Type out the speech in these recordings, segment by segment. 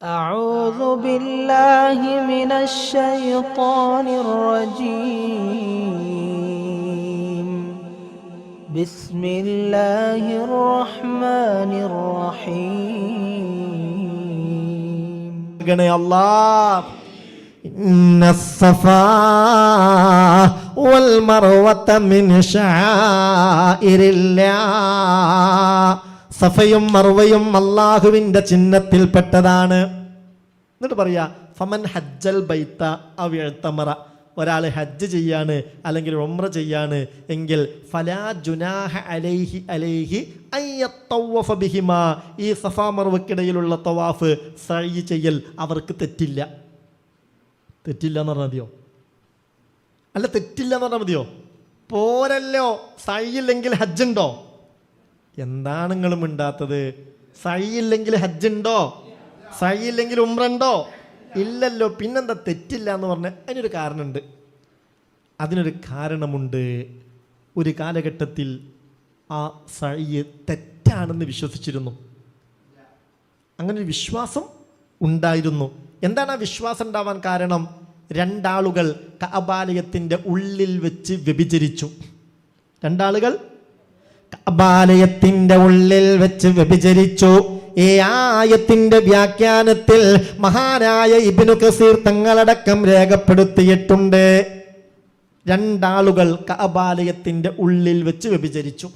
أعوذ بالله من الشيطان الرجيم بسم الله الرحمن الرحيم الله إن الصفا والمروة من شعائر الله സഫയും മർവയും അല്ലാഹുവിൻ്റെ ചിഹ്നത്തിൽപ്പെട്ടതാണ്. എന്നിട്ട് പറയാ ഫമൻ ഹജ്ജൽ ബൈത്ത അവ ഇഅ്തമറ, ഒരാൾ ഹജ്ജ് ചെയ്യാണ് അല്ലെങ്കിൽ ഉംറ ചെയ്യാണ് എങ്കിൽ ഫലാ ജുനാഹ അലൈഹി അയ്യത്തവഫ ബിഹിമാ, ഈ സഫാ മർവക്കിടയിലുള്ള തവാഫ് സഅയ് ചെയ്യൽ അവർക്ക് തെറ്റില്ല. തെറ്റില്ല എന്ന് പറഞ്ഞാൽ മതിയോ? അല്ല, തെറ്റില്ല എന്ന് പറഞ്ഞാൽ മതിയോ? പോരല്ലോ, സഅയില്ലെങ്കിൽ ഹജ്ജുണ്ടോ? എന്താണ് നിങ്ങൾ മിണ്ടാത്തത്? സഅയില്ലെങ്കിൽ ഹജ്ജുണ്ടോ? സഅയില്ലെങ്കിൽ ഉംറ ഉണ്ടോ? ഇല്ലല്ലോ. പിന്നെന്താ തെറ്റില്ല എന്ന് പറഞ്ഞാൽ അതിനൊരു കാരണമുണ്ട്. അതിനൊരു കാരണമുണ്ട്. ഒരു കാലഘട്ടത്തിൽ ആ സഅയ് തെറ്റാണെന്ന് വിശ്വസിച്ചിരുന്നു. അങ്ങനെ ഒരു വിശ്വാസം ഉണ്ടായിരുന്നു. എന്താണ് ആ വിശ്വാസം ഉണ്ടാവാൻ കാരണം? രണ്ടാളുകൾ കഅബാലയത്തിൻ്റെ ഉള്ളിൽ വെച്ച് വ്യഭിചരിച്ചു. രണ്ടാളുകൾ കഅബാലയത്തിൻ്റെ ഉള്ളിൽ വെച്ച് വ്യഭിചരിച്ചു. ഈ ആയത്തിന്റെ വ്യാഖ്യാനത്തിൽ മഹാനായ ഇബ്നു കസീർ തങ്ങളടക്കം രേഖപ്പെടുത്തിയിട്ടുണ്ട്. രണ്ടാളുകൾ കഅബാലയത്തിൻ്റെ ഉള്ളിൽ വെച്ച് വ്യഭിചരിച്ചു.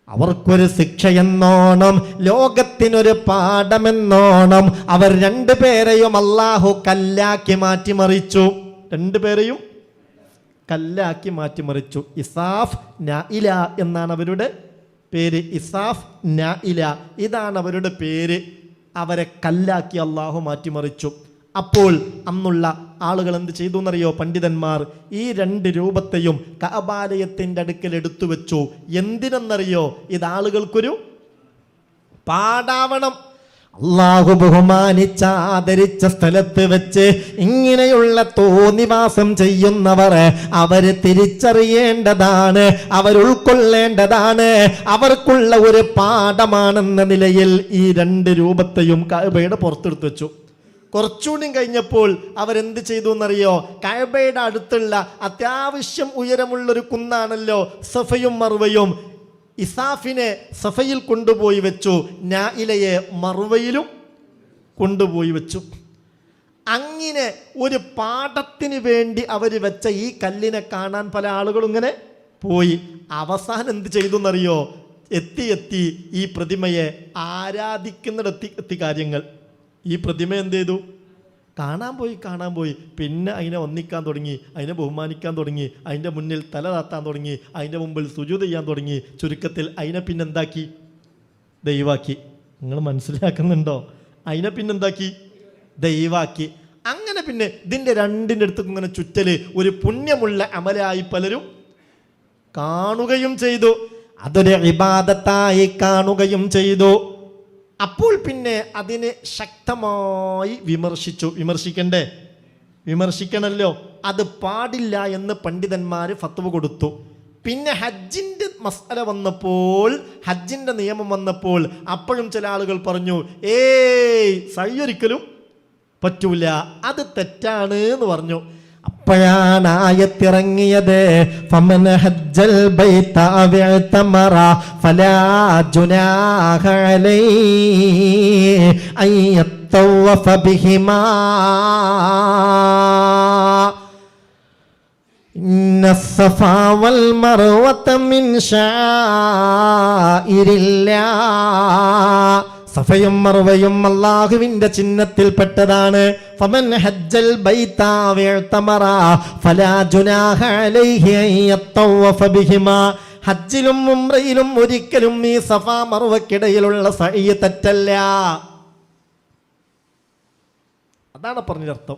അവർക്കൊരു ശിക്ഷയെന്നോണം, ലോകത്തിനൊരു പാഠമെന്നോണം അവർ രണ്ടുപേരെയും അല്ലാഹു കല്ലാക്കി മാറ്റിമറിച്ചു. രണ്ടുപേരെയും കല്ലാക്കി മാറ്റിമറിച്ചു. ഇസാഫ് നാഇല എന്നാണ് അവരുടെ പേര്. ഇസാഫ് നാഇല, ഇതാണ് അവരുടെ പേര്. അവരെ കല്ലാക്കി അല്ലാഹു മാറ്റിമറിച്ചു. അപ്പോൾ അന്നുള്ള ആളുകൾ എന്ത് ചെയ്തു എന്നറിയോ? പണ്ഡിതന്മാർ ഈ രണ്ട് രൂപത്തെയും കഅബാലയത്തിൻ്റെ അടുക്കൽ എടുത്തു വെച്ചു. എന്തിനെന്നറിയോ? ഇത് ആളുകൾക്കൊരു പാഠാവണം. അല്ലാഹു ബഹുമാനിച്ച ആദരിച്ച സ്ഥലത്ത് വെച്ച് ഇങ്ങനെയുള്ള തോന്നിവാസം ചെയ്യുന്നവർ അവര് തിരിച്ചറിയേണ്ടതാണ്, അവർ ഉൾക്കൊള്ളേണ്ടതാണ്. അവർക്കുള്ള ഒരു പാഠമാണെന്ന നിലയിൽ ഈ രണ്ട് രൂപത്തെയും കഅബയുടെ പുറത്തെടുത്ത് വെച്ചു. കുറച്ചുകൂടി കഴിഞ്ഞപ്പോൾ അവരെന്ത് ചെയ്തു എന്നറിയോ? കഅബയുടെ അടുത്തുള്ള അത്യാവശ്യം ഉയരമുള്ളൊരു കുന്നാണല്ലോ സഫയും മർവയും. ഇസാഫിനെ സഫയിൽ കൊണ്ടുപോയി വെച്ചു, നാഇലയെ മർവയിലും കൊണ്ടുപോയി വെച്ചു. അങ്ങനെ ഒരു പാഠത്തിന് വേണ്ടി അവർ വെച്ച ഈ കല്ലിനെ കാണാൻ പല ആളുകളും ഇങ്ങനെ പോയി. അവസാനം എന്ത് ചെയ്തു എന്നറിയോ? എത്തി ഈ പ്രതിമയെ ആരാധിക്കുന്നിടത്തി കാര്യങ്ങൾ. ഈ പ്രതിമ എന്ത് ചെയ്തു? കാണാൻ പോയി. പിന്നെ അതിനെ ഒന്നിക്കാൻ തുടങ്ങി, അതിനെ ബഹുമാനിക്കാൻ തുടങ്ങി, അതിൻ്റെ മുന്നിൽ തല താത്താൻ തുടങ്ങി, അതിൻ്റെ മുമ്പിൽ സുജൂദ് ചെയ്യാൻ തുടങ്ങി. ചുരുക്കത്തിൽ അതിനെ പിന്നെന്താക്കി? ദൈവാക്കി. നിങ്ങൾ മനസ്സിലാക്കുന്നുണ്ടോ? അതിനെ പിന്നെന്താക്കി? ദൈവാക്കി. അങ്ങനെ പിന്നെ ഇതിൻ്റെ രണ്ടിൻ്റെ അടുത്തേക്ക് ഇങ്ങനെ ചുറ്റല് ഒരു പുണ്യമുള്ള അമലായി പലരും കാണുകയും ചെയ്തു. അതൊരു ഇബാദത്തായി കാണുകയും ചെയ്തു. അപ്പോൾ പിന്നെ അതിനെ ശക്തമായി വിമർശിക്കണമല്ലോ. അത് പാടില്ല എന്ന് പണ്ഡിതന്മാർ ഫത്വ കൊടുത്തു. പിന്നെ ഹജ്ജിൻ്റെ മസ്അല വന്നപ്പോൾ, ഹജ്ജിൻ്റെ നിയമം വന്നപ്പോൾ അപ്പോഴും ചില ആളുകൾ പറഞ്ഞു, സയ്യൊരിക്കലും പറ്റൂല, അത് തെറ്റാണ് എന്ന് പറഞ്ഞു. അപ്പോഴാണ് ആയത്തിറങ്ങിയത്, ഫമൻ ഹജ്ജൽ ബൈത അവ ഇഅ്തമറ ഫലാ ജുനാഹ അലൈഹി അയ്യത്തവഫ ബിഹിമാ ഇന്നസ്സഫാ വൽ മർവത മിൻ ശാഇരില്ലാഹ്. സഫയും മർവയും അല്ലാഹുവിൻ്റെ ചിഹ്നത്തിൽപ്പെട്ടതാണ്. ഫമൻ ഹജ്ജൽ ബൈത അവ ഇഅ്തമറ ഫലാ ജുനാഹ അലൈഹി അയ്യത്തവഫ ബിഹിമാ. ഹജ്ജിലും ഉംറയിലും ഒരിക്കലും ഈ സഫാ മർവക്കിടയിലുള്ള സഅയ് തെറ്റല്ല. അതാണ് പറഞ്ഞതിനർത്ഥം.